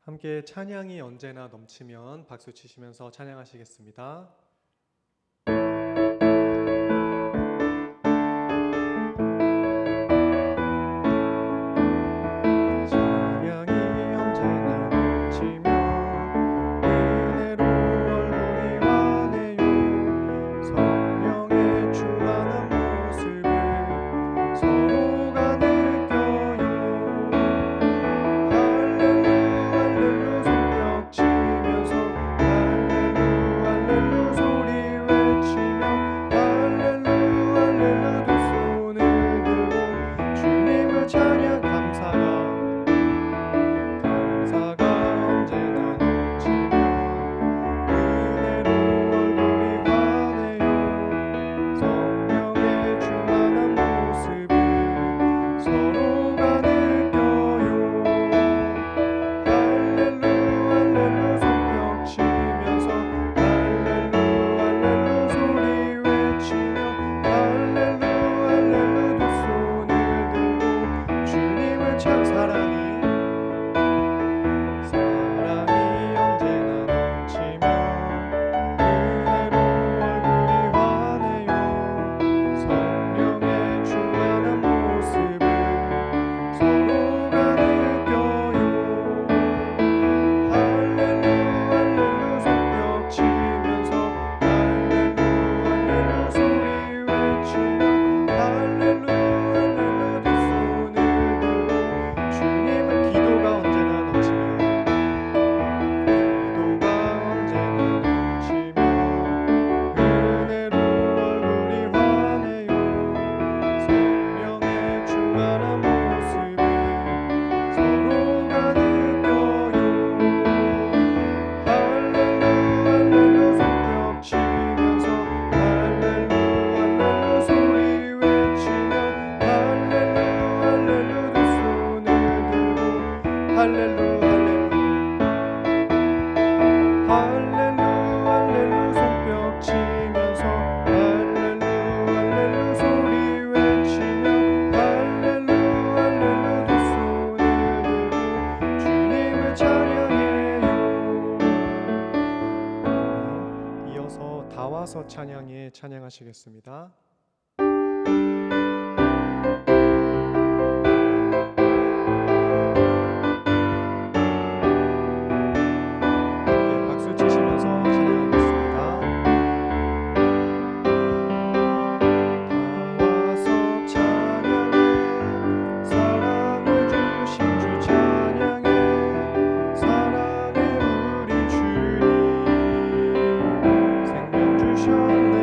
함께 찬양이 언제나 넘치면 박수 치시면서 찬양하시겠습니다. 다와서 찬양에 찬양하시겠습니다. 박수 치시면서 찬양하겠습니다. 다와서 찬양해 사랑을 주신 주 찬양해 사랑의 우리 주님 생명 주셨네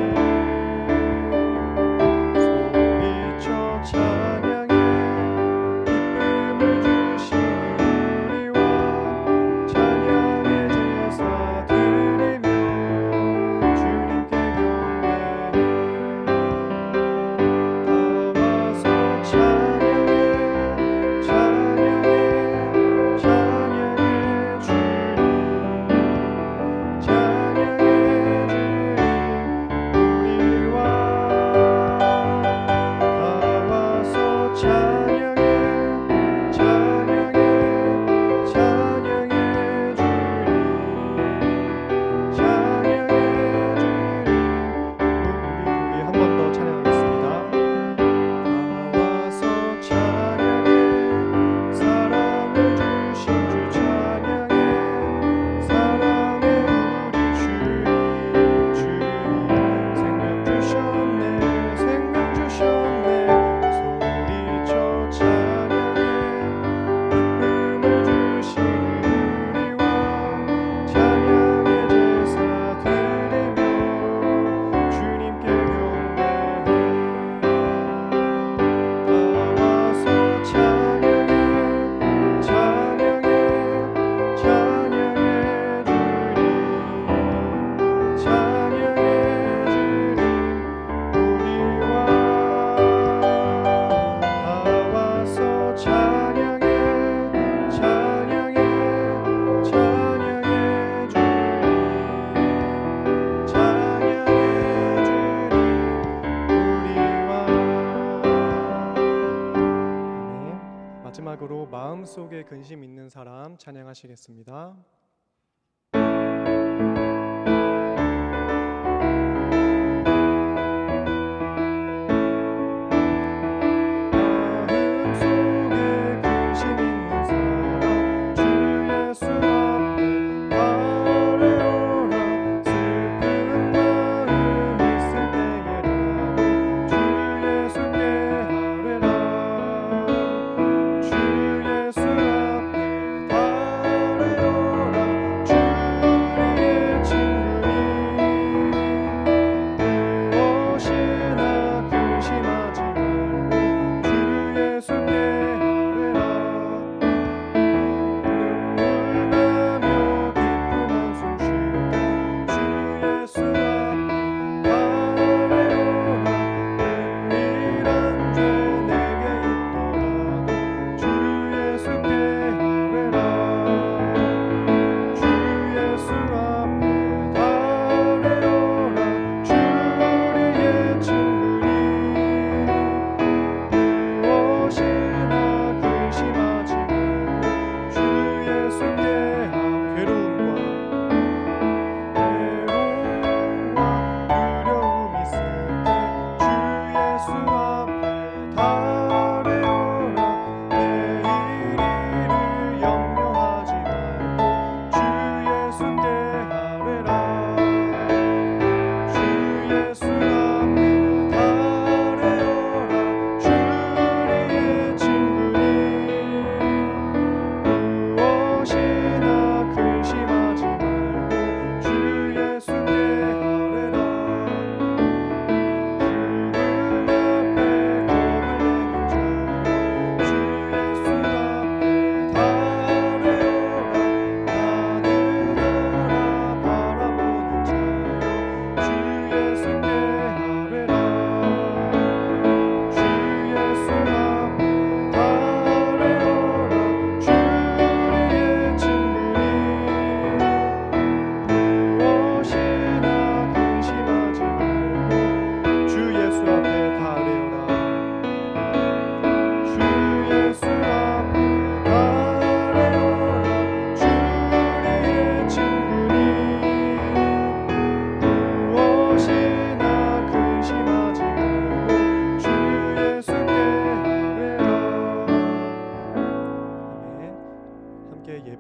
예배로 마음속에 근심 있는 사람 찬양하시겠습니다.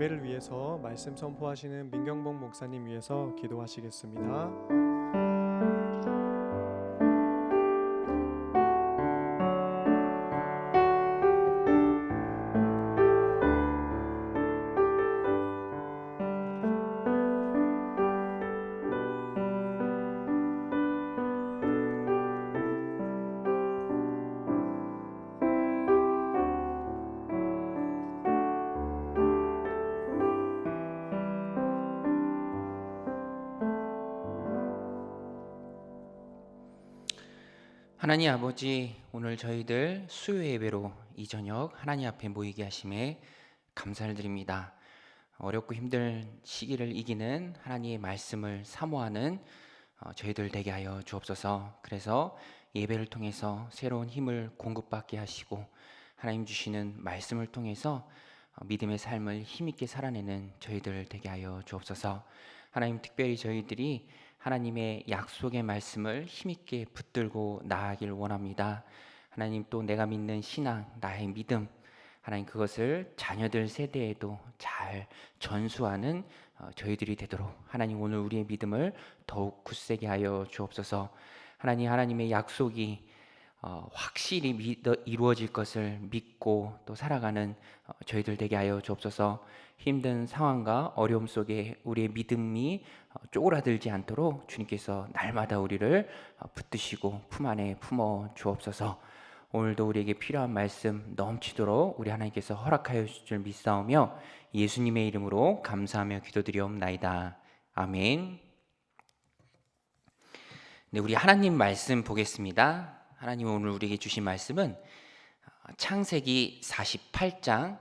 예배를 위해서 말씀 선포하시는 민경복 목사님 위해서 기도하시겠습니다. 하나님 아버지, 오늘 저희들 수요 예배로 이 저녁 하나님 앞에 모이게 하심에 감사를 드립니다. 어렵고 힘든 시기를 이기는 하나님의 말씀을 사모하는 저희들 되게 하여 주옵소서. 그래서 예배를 통해서 새로운 힘을 공급받게 하시고 하나님 주시는 말씀을 통해서 믿음의 삶을 힘있게 살아내는 저희들 되게 하여 주옵소서. 하나님, 특별히 저희들이 하나님의 약속의 말씀을 힘있게 붙들고 나아가길 원합니다. 하나님, 또 내가 믿는 신앙, 나의 믿음, 하나님 그것을 자녀들 세대에도 잘 전수하는 저희들이 되도록 하나님 오늘 우리의 믿음을 더욱 굳세게 하여 주옵소서. 하나님의 약속이 확실히 이루어질 것을 믿고 또 살아가는 저희들 되게 하여 주옵소서. 힘든 상황과 어려움 속에 우리의 믿음이 쪼그라들지 않도록 주님께서 날마다 우리를 붙드시고 품 안에 품어 주옵소서. 오늘도 우리에게 필요한 말씀 넘치도록 우리 하나님께서 허락하여 주실 줄 믿사오며 예수님의 이름으로 감사하며 기도드리옵나이다. 아멘. 네, 우리 하나님 말씀 보겠습니다. 하나님 오늘 우리에게 주신 말씀은 창세기 48장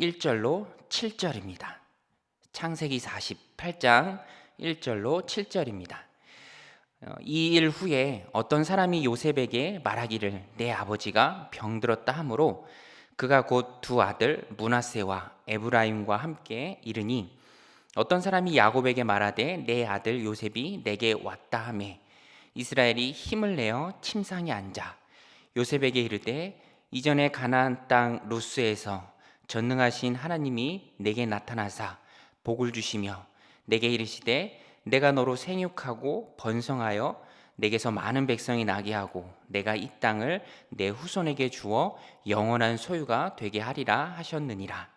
1절로 7절입니다. 창세기 48장 1절로 7절입니다. 이 일 후에 어떤 사람이 요셉에게 말하기를 내 아버지가 병들었다 하므로 그가 곧 두 아들 므낫세와 에브라임과 함께 이르니 어떤 사람이 야곱에게 말하되 내 아들 요셉이 내게 왔다 하매 이스라엘이 힘을 내어 침상에 앉아 요셉에게 이르되 이전에 가나안 땅 루스에서 전능하신 하나님이 내게 나타나사 복을 주시며 내게 이르시되 내가 너로 생육하고 번성하여 내게서 많은 백성이 나게 하고 내가 이 땅을 내 후손에게 주어 영원한 소유가 되게 하리라 하셨느니라.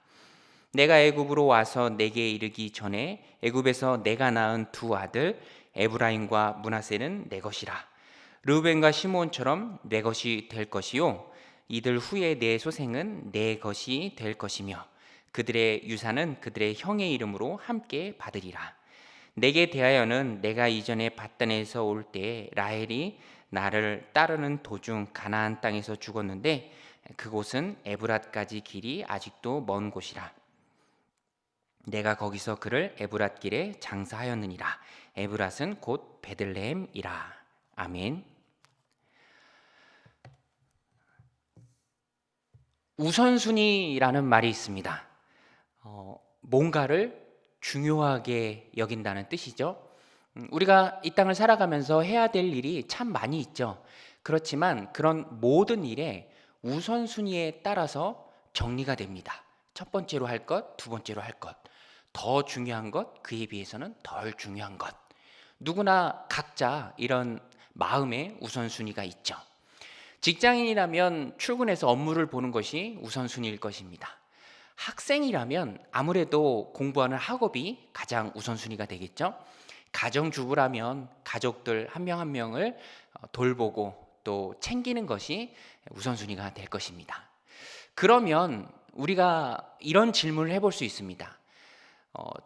내가 애굽으로 와서 내게 이르기 전에 애굽에서 내가 낳은 두 아들 에브라임과 므낫세는 내 것이라. 르우벤과 시므온처럼 내 것이 될 것이요 이들 후에 내 소생은 내 것이 될 것이며 그들의 유산은 그들의 형의 이름으로 함께 받으리라. 내게 대하여는 내가 이전에 밧단에서 올 때 라헬이 나를 따르는 도중 가나안 땅에서 죽었는데 그곳은 에브랏까지 길이 아직도 먼 곳이라. 내가 거기서 그를 에브랏 길에 장사하였느니라. 에브랏은 곧 베들레헴이라. 아멘. 우선순위라는 말이 있습니다. 뭔가를 중요하게 여긴다는 뜻이죠. 우리가 이 땅을 살아가면서 해야 될 일이 참 많이 있죠. 그렇지만 그런 모든 일에 우선순위에 따라서 정리가 됩니다. 첫 번째로 할 것, 두 번째로 할 것, 더 중요한 것, 그에 비해서는 덜 중요한 것. 누구나 각자 이런 마음의 우선순위가 있죠. 직장인이라면 출근해서 업무를 보는 것이 우선순위일 것입니다. 학생이라면 아무래도 공부하는 학업이 가장 우선순위가 되겠죠. 가정주부라면 가족들 한 명 한 명을 돌보고 또 챙기는 것이 우선순위가 될 것입니다. 그러면 우리가 이런 질문을 해볼 수 있습니다.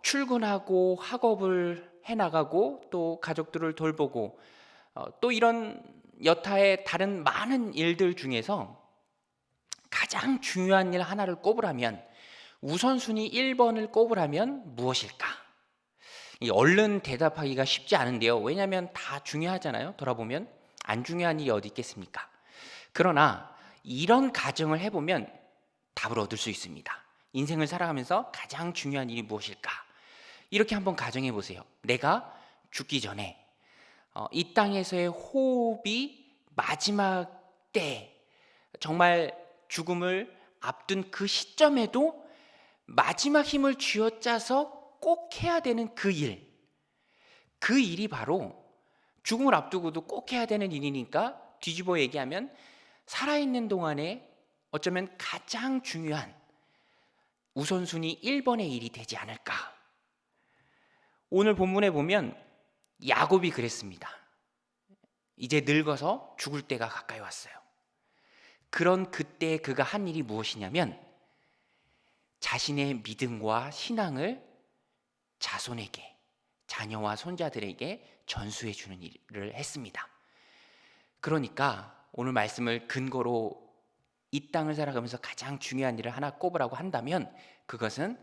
출근하고 학업을 해나가고 또 가족들을 돌보고 또 이런 여타의 다른 많은 일들 중에서 가장 중요한 일 하나를 꼽으라면 우선순위 1번을 꼽으라면 무엇일까? 얼른 대답하기가 쉽지 않은데요. 왜냐하면 다 중요하잖아요. 돌아보면 안 중요한 일이 어디 있겠습니까? 그러나 이런 가정을 해보면 답을 얻을 수 있습니다. 인생을 살아가면서 가장 중요한 일이 무엇일까? 이렇게 한번 가정해 보세요. 내가 죽기 전에 이 땅에서의 호흡이 마지막 때, 정말 죽음을 앞둔 그 시점에도 마지막 힘을 쥐어짜서 꼭 해야 되는 그 일, 그 일이 바로 죽음을 앞두고도 꼭 해야 되는 일이니까 뒤집어 얘기하면 살아있는 동안에 어쩌면 가장 중요한 우선순위 1번의 일이 되지 않을까. 오늘 본문에 보면 야곱이 그랬습니다. 이제 늙어서 죽을 때가 가까이 왔어요. 그런 그때 그가 한 일이 무엇이냐면 자신의 믿음과 신앙을 자손에게, 자녀와 손자들에게 전수해 주는 일을 했습니다. 그러니까 오늘 말씀을 근거로 이 땅을 살아가면서 가장 중요한 일을 하나 꼽으라고 한다면 그것은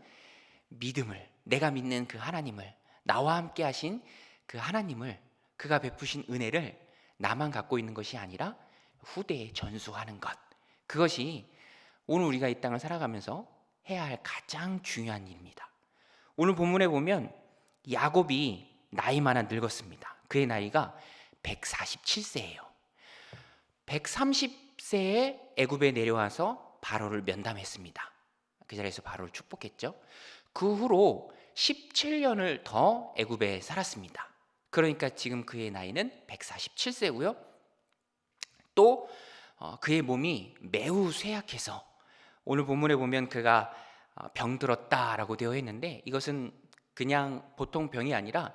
믿음을, 내가 믿는 그 하나님을, 나와 함께 하신 그 하나님을, 그가 베푸신 은혜를 나만 갖고 있는 것이 아니라 후대에 전수하는 것, 그것이 오늘 우리가 이 땅을 살아가면서 해야 할 가장 중요한 일입니다. 오늘 본문에 보면 야곱이 나이 많아 늙었습니다. 그의 나이가 147세예요. 130세에 애굽에 내려와서 바로를 면담했습니다. 그 자리에서 바로를 축복했죠. 그 후로 17년을 더 애굽에 살았습니다. 그러니까 지금 그의 나이는 147세고요. 또 그의 몸이 매우 쇠약해서 오늘 본문에 보면 그가 병들었다라고 되어 있는데 이것은 그냥 보통 병이 아니라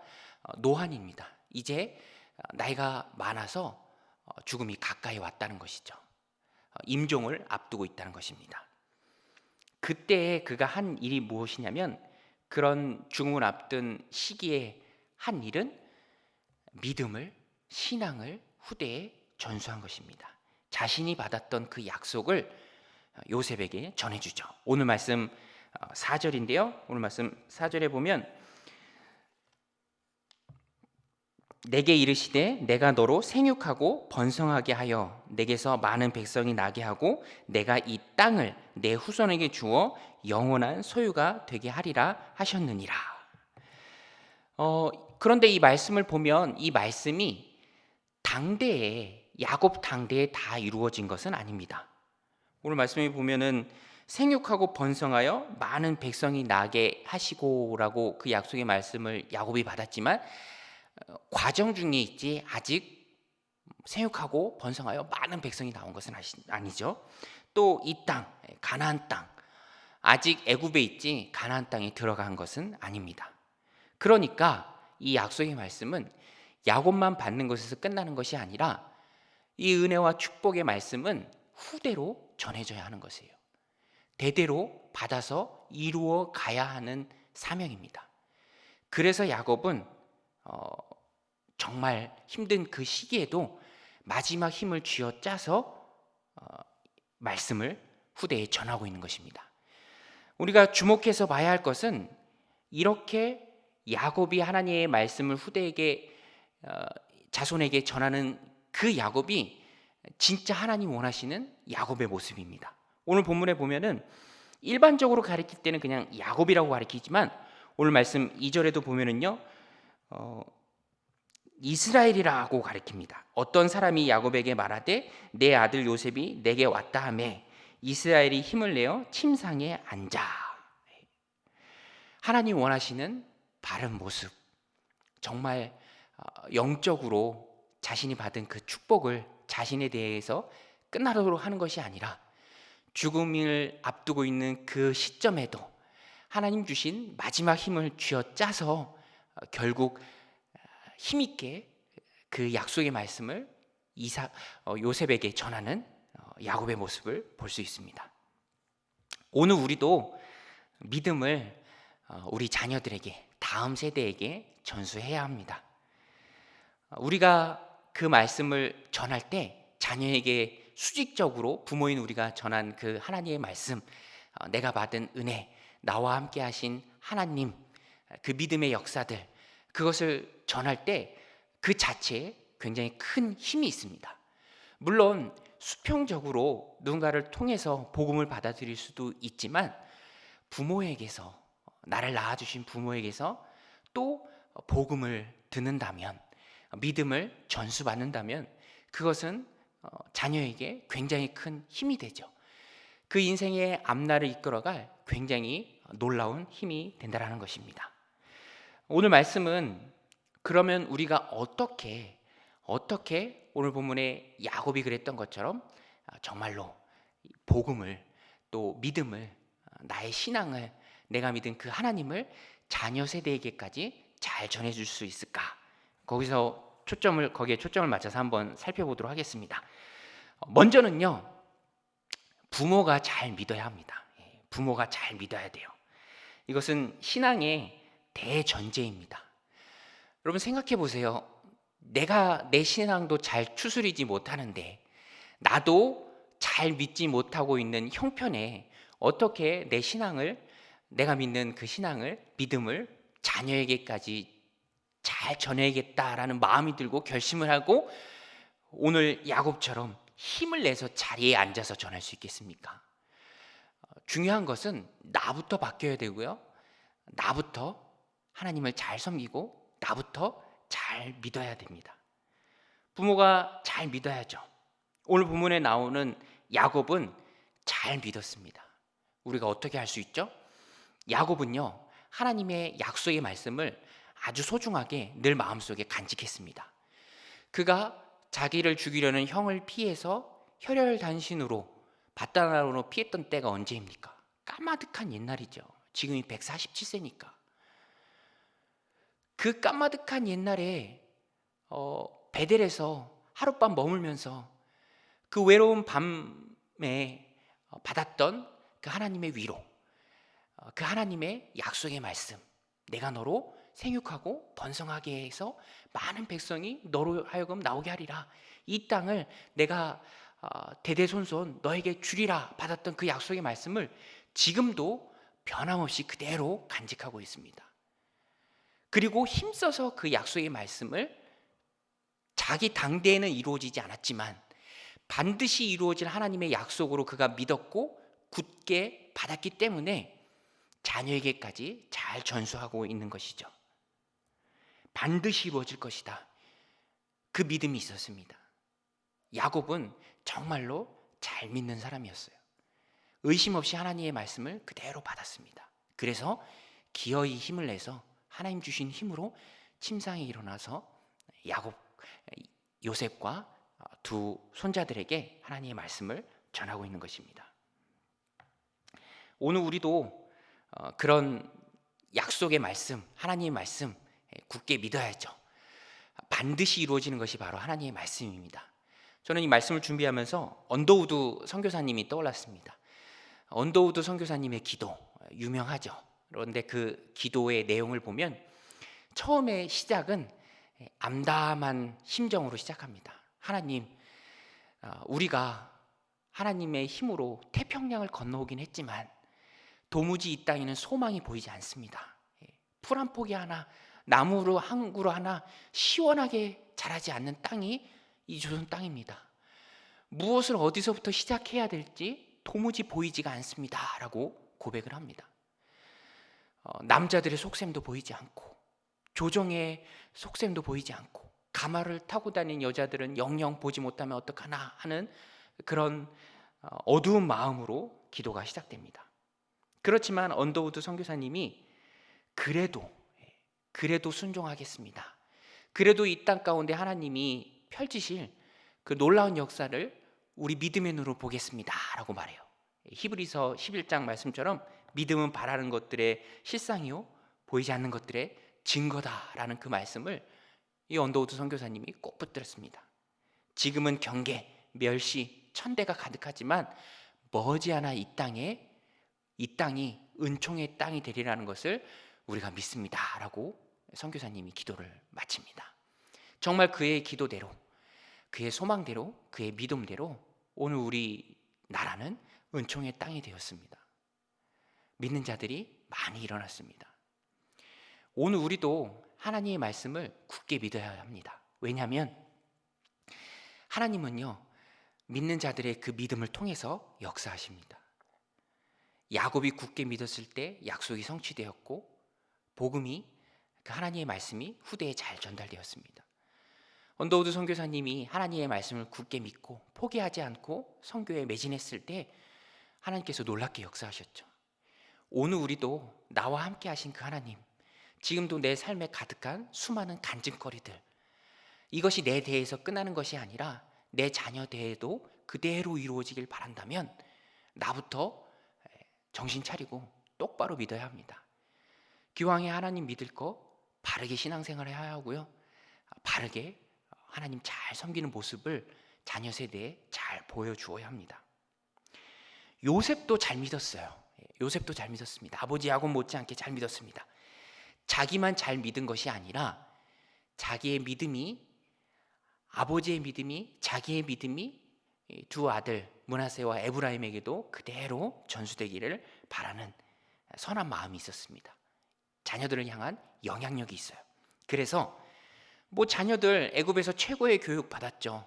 노환입니다. 이제 나이가 많아서 죽음이 가까이 왔다는 것이죠. 임종을 앞두고 있다는 것입니다. 그때 그가 한 일이 무엇이냐면 그런 죽음을 앞둔 시기에 한 일은 믿음을, 신앙을 후대에 전수한 것입니다. 자신이 받았던 그 약속을 요셉에게 전해주죠. 오늘 말씀 4절인데요. 오늘 말씀 4절에 보면 내게 이르시되 내가 너로 생육하고 번성하게 하여 내게서 많은 백성이 나게 하고 내가 이 땅을 내 후손에게 주어 영원한 소유가 되게 하리라 하셨느니라. 그런데 이 말씀을 보면 이 말씀이 당대에 야곱 당대에 다 이루어진 것은 아닙니다. 오늘 말씀에 보면은 생육하고 번성하여 많은 백성이 나게 하시고라고 그 약속의 말씀을 야곱이 받았지만 과정 중에 있지 아직 생육하고 번성하여 많은 백성이 나온 것은 아니죠. 또 이 땅, 가나안 땅, 아직 애굽에 있지 가나안 땅에 들어간 것은 아닙니다. 그러니까 이 약속의 말씀은 야곱만 받는 것에서 끝나는 것이 아니라 이 은혜와 축복의 말씀은 후대로 전해져야 하는 것이에요. 대대로 받아서 이루어 가야 하는 사명입니다. 그래서 야곱은 정말 힘든 그 시기에도 마지막 힘을 쥐어 짜서 말씀을 후대에 전하고 있는 것입니다. 우리가 주목해서 봐야 할 것은 이렇게 야곱이 하나님의 말씀을 후대에게 자손에게 전하는 그 야곱이 진짜 하나님 원하시는 야곱의 모습입니다. 오늘 본문에 보면은 일반적으로 가리킬 때는 그냥 야곱이라고 가리키지만 오늘 말씀 2절에도 보면은요 이스라엘이라고 가리킵니다. 어떤 사람이 야곱에게 말하되 내 아들 요셉이 내게 왔다 하매 이스라엘이 힘을 내어 침상에 앉아. 하나님 원하시는 바른 모습, 정말 영적으로 자신이 받은 그 축복을 자신에 대해서 끝나도록 하는 것이 아니라 죽음을 앞두고 있는 그 시점에도 하나님 주신 마지막 힘을 쥐어 짜서 결국 힘있게 그 약속의 말씀을 요셉에게 전하는 야곱의 모습을 볼 수 있습니다. 오늘 우리도 믿음을 우리 자녀들에게, 다음 세대에게 전수해야 합니다. 우리가 그 말씀을 전할 때 자녀에게 수직적으로 부모인 우리가 전한 그 하나님의 말씀, 내가 받은 은혜, 나와 함께 하신 하나님, 그 믿음의 역사들, 그것을 전할 때 그 자체에 굉장히 큰 힘이 있습니다. 물론 수평적으로 누군가를 통해서 복음을 받아들일 수도 있지만 부모에게서, 나를 낳아주신 부모에게서 또 복음을 듣는다면, 믿음을 전수받는다면 그것은 자녀에게 굉장히 큰 힘이 되죠. 그 인생의 앞날을 이끌어갈 굉장히 놀라운 힘이 된다는 것입니다. 오늘 말씀은 그러면 우리가 어떻게 오늘 본문에 야곱이 그랬던 것처럼 정말로 복음을, 또 믿음을, 나의 신앙을, 내가 믿은 그 하나님을 자녀 세대에게까지 잘 전해줄 수 있을까? 거기에 초점을 맞춰서 한번 살펴보도록 하겠습니다. 먼저는요, 부모가 잘 믿어야 합니다. 부모가 잘 믿어야 돼요. 이것은 신앙의 대전제입니다. 여러분 생각해 보세요. 내가 내 신앙도 잘 추스리지 못하는데, 나도 잘 믿지 못하고 있는 형편에 어떻게 내 신앙을, 내가 믿는 그 신앙을, 믿음을 자녀에게까지 잘 전해야겠다라는 마음이 들고 결심을 하고 오늘 야곱처럼 힘을 내서 자리에 앉아서 전할 수 있겠습니까? 중요한 것은 나부터 바뀌어야 되고요, 나부터 하나님을 잘 섬기고 나부터 잘 믿어야 됩니다. 부모가 잘 믿어야죠. 오늘 본문에 나오는 야곱은 잘 믿었습니다. 우리가 어떻게 할 수 있죠? 야곱은요, 하나님의 약속의 말씀을 아주 소중하게 늘 마음속에 간직했습니다. 그가 자기를 죽이려는 형을 피해서 혈혈단신으로 밧다나로 피했던 때가 언제입니까? 까마득한 옛날이죠. 지금이 147세니까. 그 까마득한 옛날에 베델에서 하룻밤 머물면서 그 외로운 밤에 받았던 그 하나님의 위로, 그 하나님의 약속의 말씀, 내가 너로 생육하고 번성하게 해서 많은 백성이 너로 하여금 나오게 하리라, 이 땅을 내가 대대손손 너에게 주리라 받았던 그 약속의 말씀을 지금도 변함없이 그대로 간직하고 있습니다. 그리고 힘써서 그 약속의 말씀을 자기 당대에는 이루어지지 않았지만 반드시 이루어질 하나님의 약속으로 그가 믿었고 굳게 받았기 때문에 자녀에게까지 잘 전수하고 있는 것이죠. 반드시 이루어질 것이다. 그 믿음이 있었습니다. 야곱은 정말로 잘 믿는 사람이었어요. 의심 없이 하나님의 말씀을 그대로 받았습니다. 그래서 기어이 힘을 내서 하나님 주신 힘으로 침상에 일어나서 요셉과 두 손자들에게 하나님의 말씀을 전하고 있는 것입니다. 오늘 우리도 그런 약속의 말씀, 하나님의 말씀 굳게 믿어야죠. 반드시 이루어지는 것이 바로 하나님의 말씀입니다. 저는 이 말씀을 준비하면서 언더우드 선교사님이 떠올랐습니다. 언더우드 선교사님의 기도 유명하죠. 그런데 그 기도의 내용을 보면 처음에 시작은 암담한 심정으로 시작합니다. 하나님, 우리가 하나님의 힘으로 태평양을 건너오긴 했지만 도무지 이 땅에는 소망이 보이지 않습니다. 풀 한 포기 하나, 나무로 한 그루 하나 시원하게 자라지 않는 땅이 이 조선 땅입니다. 무엇을 어디서부터 시작해야 될지 도무지 보이지가 않습니다 라고 고백을 합니다. 남자들의 속셈도 보이지 않고 조정의 속셈도 보이지 않고 가마를 타고 다니는 여자들은 영영 보지 못하면 어떡하나 하는 그런 어두운 마음으로 기도가 시작됩니다. 그렇지만 언더우드 선교사님이 그래도 순종하겠습니다. 그래도 이 땅 가운데 하나님이 펼치실 그 놀라운 역사를 우리 믿음의 눈으로 보겠습니다 라고 말해요. 히브리서 11장 말씀처럼 믿음은 바라는 것들의 실상이요 보이지 않는 것들의 증거다라는 그 말씀을 이 언더우드 선교사님이 꼭 붙들었습니다. 지금은 경계, 멸시, 천대가 가득하지만 머지않아 이 땅이 은총의 땅이 되리라는 것을 우리가 믿습니다 라고 선교사님이 기도를 마칩니다. 정말 그의 기도대로, 그의 소망대로, 그의 믿음대로 오늘 우리 나라는 은총의 땅이 되었습니다. 믿는 자들이 많이 일어났습니다. 오늘 우리도 하나님의 말씀을 굳게 믿어야 합니다. 왜냐하면 하나님은요 믿는 자들의 그 믿음을 통해서 역사하십니다. 야곱이 굳게 믿었을 때 약속이 성취되었고 복음이 그 하나님의 말씀이 후대에 잘 전달되었습니다. 언더우드 선교사님이 하나님의 말씀을 굳게 믿고 포기하지 않고 선교에 매진했을 때 하나님께서 놀랍게 역사하셨죠. 오늘 우리도 나와 함께 하신 그 하나님, 지금도 내 삶에 가득한 수많은 간증거리들, 이것이 내 대에서 끝나는 것이 아니라 내 자녀 대에도 그대로 이루어지길 바란다면 나부터 정신 차리고 똑바로 믿어야 합니다. 기왕에 하나님 믿을 거 바르게 신앙생활을 해야 하고요, 바르게 하나님 잘 섬기는 모습을 자녀 세대에 잘 보여주어야 합니다. 요셉도 잘 믿었어요. 요셉도 잘 믿었습니다. 아버지 야곱 못지않게 잘 믿었습니다. 자기만 잘 믿은 것이 아니라 자기의 믿음이, 아버지의 믿음이, 자기의 믿음이 두 아들 므낫세와 에브라임에게도 그대로 전수되기를 바라는 선한 마음이 있었습니다. 자녀들을 향한 영향력이 있어요. 그래서 자녀들 애굽에서 최고의 교육 받았죠.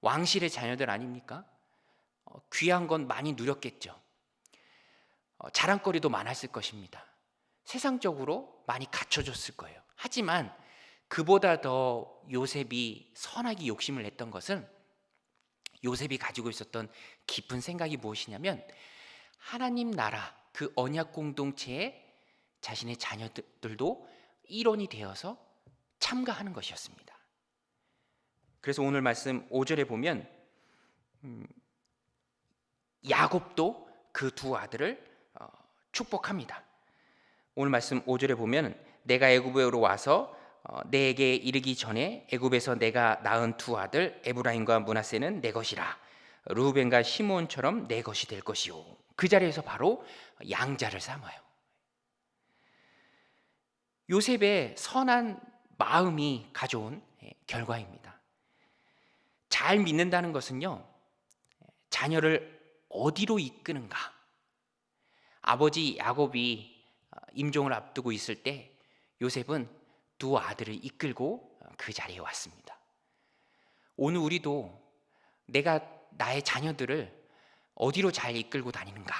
왕실의 자녀들 아닙니까? 귀한 건 많이 누렸겠죠. 자랑거리도 많았을 것입니다. 세상적으로 많이 갖춰줬을 거예요. 하지만 그보다 더 요셉이 선하게 욕심을 냈던 것은, 요셉이 가지고 있었던 깊은 생각이 무엇이냐면 하나님 나라 그 언약 공동체에 자신의 자녀들도 일원이 되어서 참가하는 것이었습니다. 그래서 오늘 말씀 5절에 보면 야곱도 그 두 아들을 축복합니다. 오늘 말씀 5절에 보면 내가 애굽으로 와서 내게 이르기 전에 애굽에서 내가 낳은 두 아들 에브라임과 므낫세는 내 것이라. 르우벤과 시므온처럼 내 것이 될 것이요. 그 자리에서 바로 양자를 삼아요. 요셉의 선한 마음이 가져온 결과입니다. 잘 믿는다는 것은요, 자녀를 어디로 이끄는가. 아버지 야곱이 임종을 앞두고 있을 때 요셉은 두 아들을 이끌고 그 자리에 왔습니다. 오늘 우리도 내가 나의 자녀들을 어디로 잘 이끌고 다니는가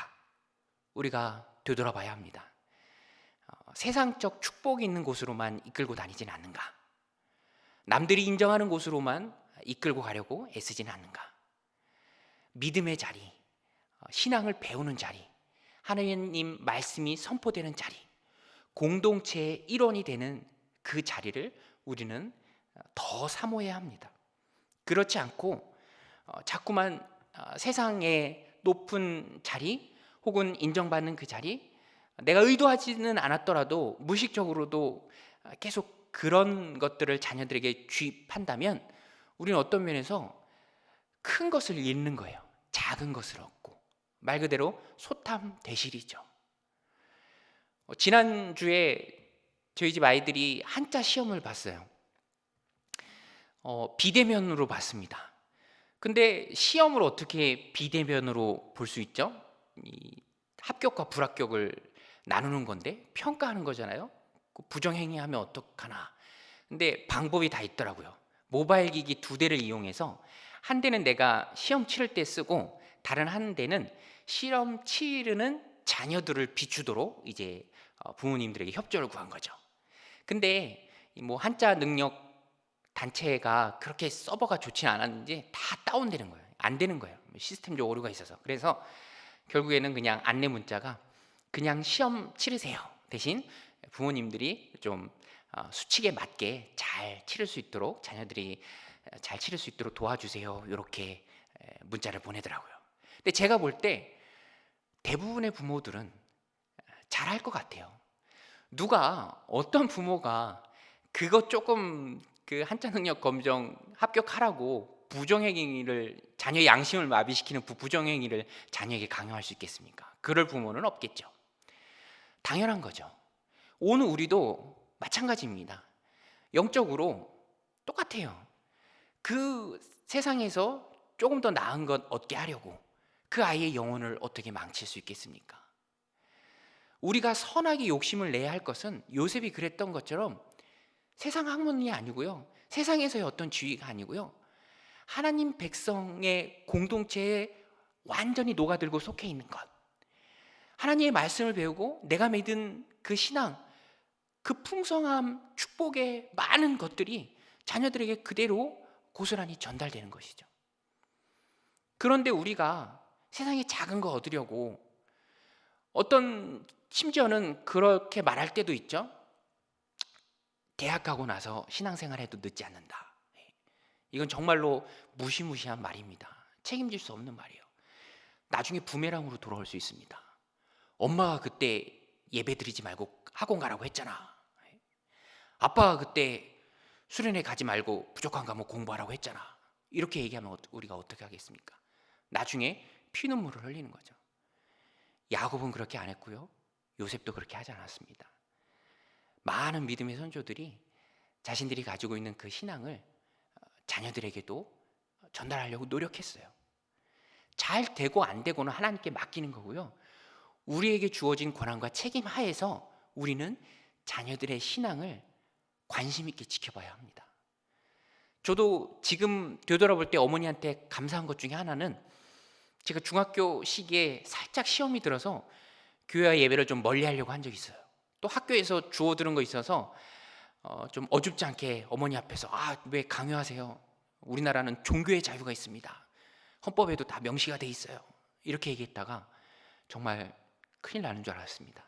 우리가 되돌아봐야 합니다. 세상적 축복이 있는 곳으로만 이끌고 다니진 않는가? 남들이 인정하는 곳으로만 이끌고 가려고 애쓰진 않는가? 믿음의 자리, 신앙을 배우는 자리, 하나님 말씀이 선포되는 자리, 공동체의 일원이 되는 그 자리를 우리는 더 사모해야 합니다. 그렇지 않고 자꾸만 세상의 높은 자리 혹은 인정받는 그 자리, 내가 의도하지는 않았더라도 무의식적으로도 계속 그런 것들을 자녀들에게 주입한다면 우리는 어떤 면에서 큰 것을 잃는 거예요. 작은 것을 얻고, 말 그대로 소탐대실이죠. 지난주에 저희 집 아이들이 한자 시험을 봤어요. 비대면으로 봤습니다. 근데 시험을 어떻게 비대면으로 볼 수 있죠? 이 합격과 불합격을 나누는 건데 평가하는 거잖아요. 부정행위하면 어떡하나. 근데 방법이 다 있더라고요. 모바일 기기 2대를 이용해서 한 대는 내가 시험 치를 때 쓰고 다른 한 대는 시험 치르는 자녀들을 비추도록 이제 부모님들에게 협조를 구한 거죠. 근데 뭐 한자 능력 단체가 그렇게 서버가 좋지는 않았는지 다 다운되는 거예요. 안 되는 거예요. 시스템적 오류가 있어서. 그래서 결국에는 그냥 안내 문자가 그냥 시험 치르세요. 대신 부모님들이 좀 수칙에 맞게 잘 치를 수 있도록, 자녀들이 잘 치를 수 있도록 도와주세요. 이렇게 문자를 보내더라고요. 근데 제가 볼 때 대부분의 부모들은 잘할 것 같아요. 누가 어떤 부모가 그것 조금 그 한자 능력 검정 합격하라고 부정행위를, 자녀의 양심을 마비시키는 부정행위를 자녀에게 강요할 수 있겠습니까? 그럴 부모는 없겠죠. 당연한 거죠. 오늘 우리도 마찬가지입니다. 영적으로 똑같아요. 그 세상에서 조금 더 나은 것 얻게 하려고 그 아이의 영혼을 어떻게 망칠 수 있겠습니까? 우리가 선하게 욕심을 내야 할 것은 요셉이 그랬던 것처럼 세상 학문이 아니고요, 세상에서의 어떤 지위가 아니고요, 하나님 백성의 공동체에 완전히 녹아들고 속해 있는 것, 하나님의 말씀을 배우고 내가 믿은 그 신앙, 그 풍성함, 축복의 많은 것들이 자녀들에게 그대로 고스란히 전달되는 것이죠. 그런데 우리가 세상에 작은 거 얻으려고, 어떤 심지어는 그렇게 말할 때도 있죠. 대학 가고 나서 신앙생활해도 늦지 않는다. 이건 정말로 무시무시한 말입니다. 책임질 수 없는 말이에요. 나중에 부메랑으로 돌아올 수 있습니다. 엄마가 그때 예배 드리지 말고 학원 가라고 했잖아. 아빠가 그때 수련회 가지 말고 부족한 과목 공부하라고 했잖아. 이렇게 얘기하면 우리가 어떻게 하겠습니까? 나중에 피눈물을 흘리는 거죠. 야곱은 그렇게 안 했고요, 요셉도 그렇게 하지 않았습니다. 많은 믿음의 선조들이 자신들이 가지고 있는 그 신앙을 자녀들에게도 전달하려고 노력했어요. 잘 되고 안 되고는 하나님께 맡기는 거고요, 우리에게 주어진 권한과 책임 하에서 우리는 자녀들의 신앙을 관심 있게 지켜봐야 합니다. 저도 지금 되돌아볼 때 어머니한테 감사한 것 중에 하나는, 제가 중학교 시기에 살짝 시험이 들어서 교회와 예배를 좀 멀리 하려고 한 적이 있어요. 또 학교에서 주워 들은 거 있어서 좀 어줍지 않게 어머니 앞에서 왜 강요하세요? 우리나라는 종교의 자유가 있습니다. 헌법에도 다 명시가 돼 있어요. 이렇게 얘기했다가 정말 큰일 나는 줄 알았습니다.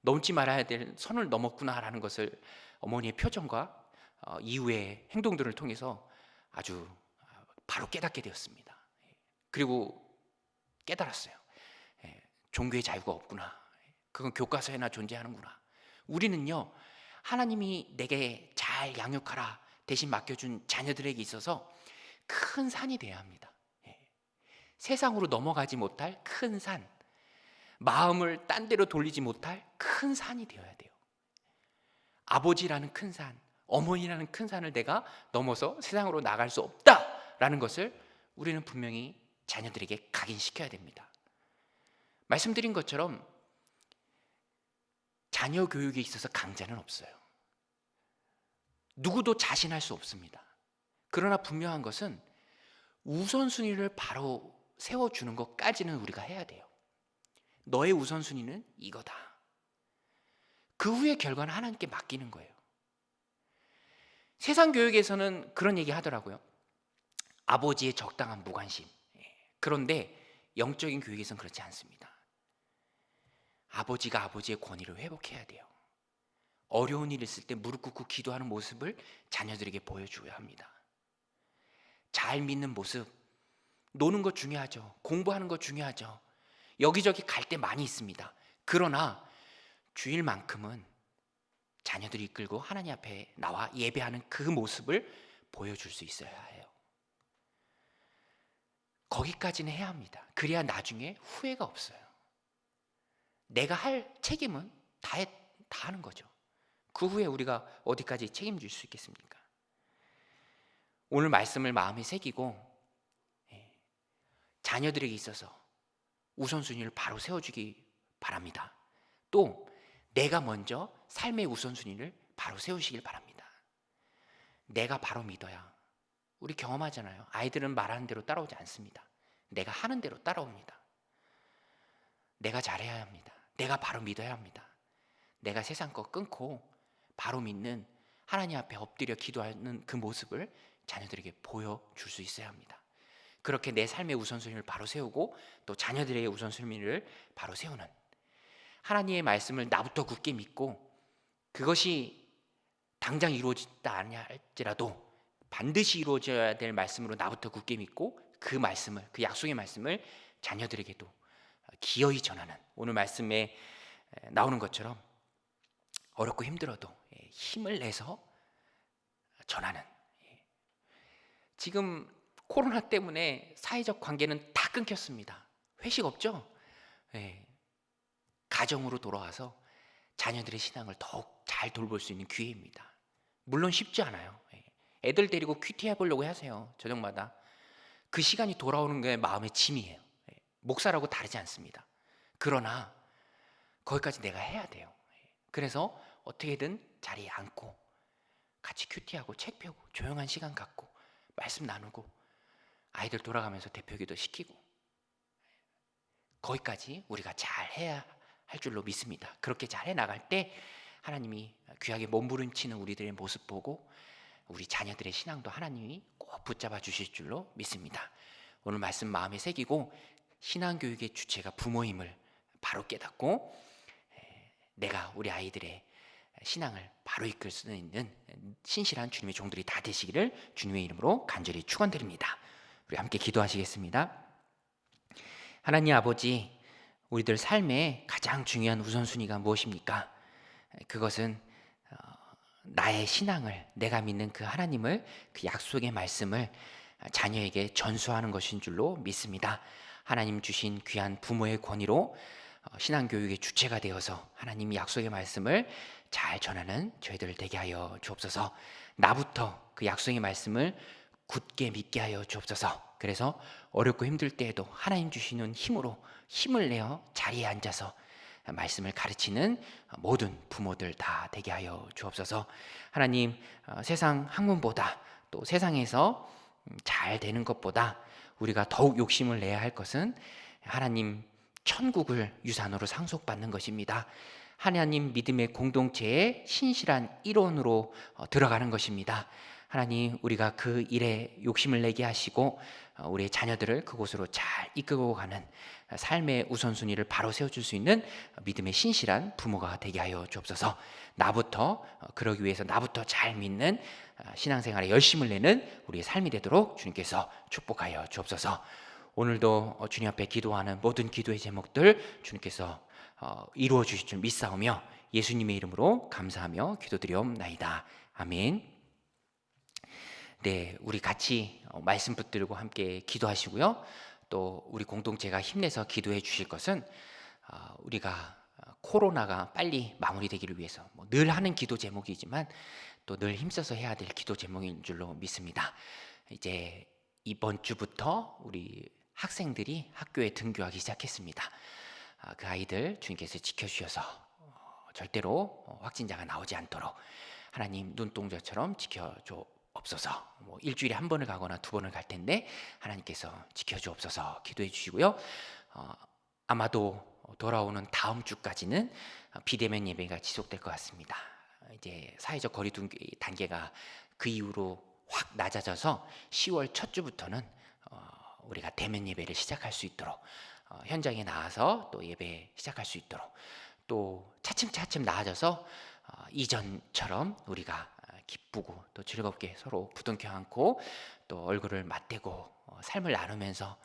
넘지 말아야 될 선을 넘었구나라는 것을 어머니의 표정과 이후의 행동들을 통해서 아주 바로 깨닫게 되었습니다. 그리고 깨달았어요. 종교의 자유가 없구나. 그건 교과서에나 존재하는구나. 우리는요, 하나님이 내게 잘 양육하라 대신 맡겨준 자녀들에게 있어서 큰 산이 되어야 합니다. 세상으로 넘어가지 못할 큰 산, 마음을 딴 데로 돌리지 못할 큰 산이 되어야 돼요. 아버지라는 큰 산, 어머니라는 큰 산을 내가 넘어서 세상으로 나갈 수 없다라는 것을 우리는 분명히 자녀들에게 각인시켜야 됩니다. 말씀드린 것처럼 자녀 교육에 있어서 강자는 없어요. 누구도 자신할 수 없습니다. 그러나 분명한 것은 우선순위를 바로 세워주는 것까지는 우리가 해야 돼요. 너의 우선순위는 이거다. 그 후의 결과는 하나님께 맡기는 거예요. 세상 교육에서는 그런 얘기 하더라고요. 아버지의 적당한 무관심. 그런데 영적인 교육에서는 그렇지 않습니다. 아버지가 아버지의 권위를 회복해야 돼요. 어려운 일 있을 때 무릎 꿇고 기도하는 모습을 자녀들에게 보여줘야 합니다. 잘 믿는 모습, 노는 거 중요하죠. 공부하는 거 중요하죠. 여기저기 갈 때 많이 있습니다. 그러나 주일만큼은 자녀들이 이끌고 하나님 앞에 나와 예배하는 그 모습을 보여줄 수 있어야 해요. 거기까지는 해야 합니다. 그래야 나중에 후회가 없어요. 내가 할 책임은 다 하는 거죠. 그 후에 우리가 어디까지 책임질 수 있겠습니까? 오늘 말씀을 마음에 새기고 자녀들에게 있어서 우선순위를 바로 세워주기 바랍니다. 또 내가 먼저 삶의 우선순위를 바로 세우시길 바랍니다. 내가 바로 믿어야, 우리 경험하잖아요. 아이들은 말하는 대로 따라오지 않습니다. 내가 하는 대로 따라옵니다. 내가 잘해야 합니다. 내가 바로 믿어야 합니다. 내가 세상 거 끊고 바로 믿는, 하나님 앞에 엎드려 기도하는 그 모습을 자녀들에게 보여줄 수 있어야 합니다. 그렇게 내 삶의 우선순위를 바로 세우고 또 자녀들의 우선순위를 바로 세우는, 하나님의 말씀을 나부터 굳게 믿고 그것이 당장 이루어지다 않냐 할지라도 반드시 이루어져야 될 말씀으로 나부터 굳게 믿고 그 말씀을, 그 약속의 말씀을 자녀들에게도 기어이 전하는, 오늘 말씀에 나오는 것처럼 어렵고 힘들어도 힘을 내서 전하는. 지금 코로나 때문에 사회적 관계는 다 끊겼습니다. 회식 없죠? 가정으로 돌아와서 자녀들의 신앙을 더욱 잘 돌볼 수 있는 기회입니다. 물론 쉽지 않아요. 애들 데리고 큐티 해보려고 하세요. 저녁마다. 그 시간이 돌아오는 게 마음의 짐이에요. 목사라고 다르지 않습니다. 그러나 거기까지 내가 해야 돼요. 그래서 어떻게든 자리에 앉고 같이 큐티하고 책 펴고 조용한 시간 갖고 말씀 나누고 아이들 돌아가면서 대표기도 시키고, 거기까지 우리가 잘 해야 할 줄로 믿습니다. 그렇게 잘 해나갈 때 하나님이 귀하게 몸부림치는 우리들의 모습 보고 우리 자녀들의 신앙도 하나님이 꼭 붙잡아 주실 줄로 믿습니다. 오늘 말씀 마음에 새기고 신앙교육의 주체가 부모임을 바로 깨닫고 내가 우리 아이들의 신앙을 바로 이끌 수 있는 신실한 주님의 종들이 다 되시기를 주님의 이름으로 간절히 축원드립니다. 우리 함께 기도하시겠습니다. 하나님 아버지, 우리들 삶의 가장 중요한 우선순위가 무엇입니까? 그것은 나의 신앙을, 내가 믿는 그 하나님을, 그 약속의 말씀을 자녀에게 전수하는 것인 줄로 믿습니다. 하나님 주신 귀한 부모의 권위로 신앙교육의 주체가 되어서 하나님이 약속의 말씀을 잘 전하는 저희들 되게 하여 주옵소서. 나부터 그 약속의 말씀을 굳게 믿게 하여 주옵소서. 그래서 어렵고 힘들 때에도 하나님 주시는 힘으로 힘을 내어 자리에 앉아서 말씀을 가르치는 모든 부모들 다 되게 하여 주옵소서. 하나님, 세상 학문보다 또 세상에서 잘 되는 것보다 우리가 더욱 욕심을 내야 할 것은 하나님 천국을 유산으로 상속받는 것입니다. 하나님 믿음의 공동체의 신실한 일원으로 들어가는 것입니다. 하나님, 우리가 그 일에 욕심을 내게 하시고 우리의 자녀들을 그곳으로 잘 이끌고 가는 삶의 우선순위를 바로 세워줄 수 있는 믿음의 신실한 부모가 되게 하여 주옵소서. 나부터, 그러기 위해서 나부터 잘 믿는 신앙생활에 열심을 내는 우리의 삶이 되도록 주님께서 축복하여 주옵소서. 오늘도 주님 앞에 기도하는 모든 기도의 제목들 주님께서 이루어 주실 줄 믿사오며 예수님의 이름으로 감사하며 기도드리옵나이다. 아멘. 네, 우리 같이 말씀 붙들고 함께 기도하시고요. 또 우리 공동체가 힘내서 기도해 주실 것은 우리가 코로나가 빨리 마무리되기를 위해서 늘 하는 기도 제목이지만 또 늘 힘써서 해야 될 기도 제목인 줄로 믿습니다. 이제 이번 주부터 우리 학생들이 학교에 등교하기 시작했습니다. 그 아이들 주님께서 지켜주셔서 절대로 확진자가 나오지 않도록 하나님 눈동자처럼 지켜줘 없어서. 뭐 일주일에 한 번을 가거나 두 번을 갈 텐데 하나님께서 지켜주옵소서 기도해 주시고요. 아마도 돌아오는 다음 주까지는 비대면 예배가 지속될 것 같습니다. 이제 사회적 거리두기 단계가 그 이후로 확 낮아져서 10월 첫 주부터는 우리가 대면 예배를 시작할 수 있도록 현장에 나와서 또 예배 시작할 수 있도록 또 차츰차츰 나아져서 이전처럼 우리가 기쁘고 또 즐겁게 서로 부둥켜 안고 또 얼굴을 맞대고 삶을 나누면서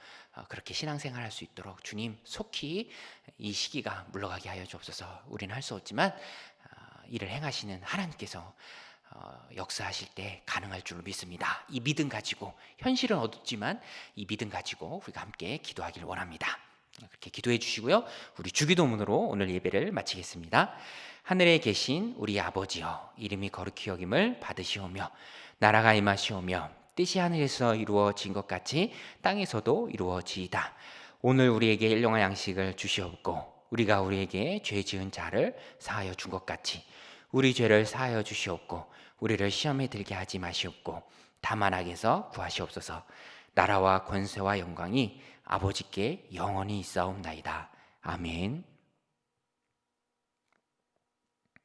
그렇게 신앙생활할 수 있도록 주님 속히 이 시기가 물러가게 하여 주옵소서. 우리는 할 수 없지만 이를 행하시는 하나님께서 역사하실 때 가능할 줄로 믿습니다. 이 믿음 가지고 현실은 어둡지만 이 믿음 가지고 우리가 함께 기도하기를 원합니다. 그렇게 기도해 주시고요. 우리 주기도문으로 오늘 예배를 마치겠습니다. 하늘에 계신 우리 아버지여, 이름이 거룩히 여김을 받으시오며 나라가 임하시오며 뜻이 하늘에서 이루어진 것 같이 땅에서도 이루어지이다. 오늘 우리에게 일용할 양식을 주시옵고 우리가 우리에게 죄 지은 자를 사하여 준 것 같이 우리 죄를 사하여 주시옵고 우리를 시험에 들게 하지 마시옵고 다만 악에서 구하시옵소서. 나라와 권세와 영광이 아버지께 영원히 있사옵나이다. 아멘.